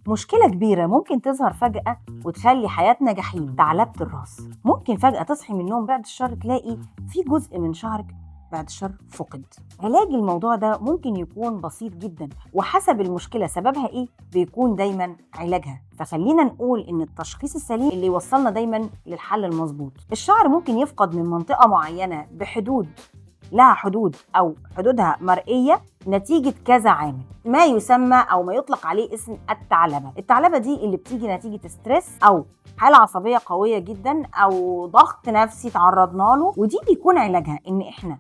مشكلة كبيرة ممكن تظهر فجأة وتخلي حياتنا جحيم. ثعلبة الراس، ممكن فجأة تصحي من النوم بعد الشر تلاقي في جزء من شعرك بعد الشر فقد. علاج الموضوع ده ممكن يكون بسيط جدا، وحسب المشكلة سببها ايه بيكون دايما علاجها. فخلينا نقول ان التشخيص السليم اللي يوصلنا دايما للحل المظبوط. الشعر ممكن يفقد من منطقة معينة بحدود لها حدود أو حدودها مرئية نتيجة كذا عامل، ما يسمى أو ما يطلق عليه اسم الثعلبة. الثعلبة دي اللي بتيجي نتيجة ستريس أو حالة عصبية قوية جدا أو ضغط نفسي تعرضنا له، ودي بيكون علاجها إن إحنا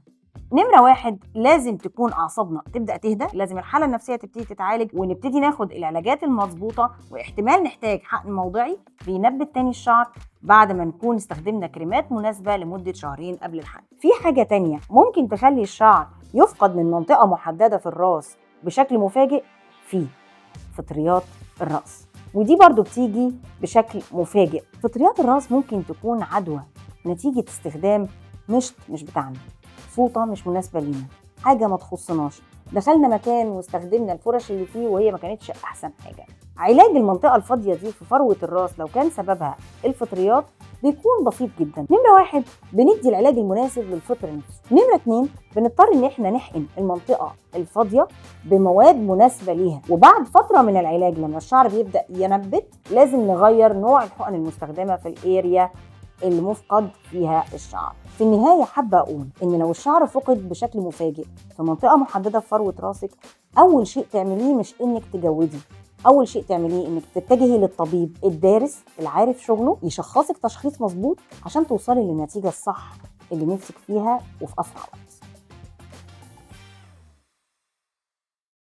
نمرة 1 لازم تكون أعصابنا تبدأ تهدى، لازم الحالة النفسية تبتدي تتعالج ونبتدي ناخد العلاجات المظبوطة، واحتمال نحتاج حقن موضعي بينبت تاني الشعر بعد ما نكون استخدمنا كريمات مناسبة لمدة 2 قبل الحقن. في حاجة تانية ممكن تخلي الشعر يفقد من منطقة محددة في الراس بشكل مفاجئ، في فطريات الرأس، ودي برضو بتيجي بشكل مفاجئ. فطريات الراس ممكن تكون عدوى نتيجة استخدام مش بتاعنا، فوطة مش مناسبة لينا، حاجة ما تخصناش، دخلنا مكان واستخدمنا الفرش اللي فيه وهي ما كانتش أحسن حاجة. علاج المنطقة الفاضية دي في فروة الراس لو كان سببها الفطريات بيكون بسيط جدا. نمرة 1 بندي العلاج المناسب للفطر نفسه. نمرة 2 بنضطر ان احنا نحقن المنطقة الفاضية بمواد مناسبة ليها، وبعد فترة من العلاج لما الشعر بيبدأ ينبت لازم نغير نوع الحقن المستخدمة في الاريا اللي مفقد فيها الشعر. في النهاية حابة أقول إن لو الشعر فقد بشكل مفاجئ في منطقة محددة في فروة راسك، أول شيء تعمليه مش إنك تجودي، أول شيء تعمليه إنك تتجهي للطبيب الدارس اللي عارف شغله يشخصك تشخيص مظبوط عشان توصلي للنتيجة الصح اللي نفسك فيها وفي أسرع وقت.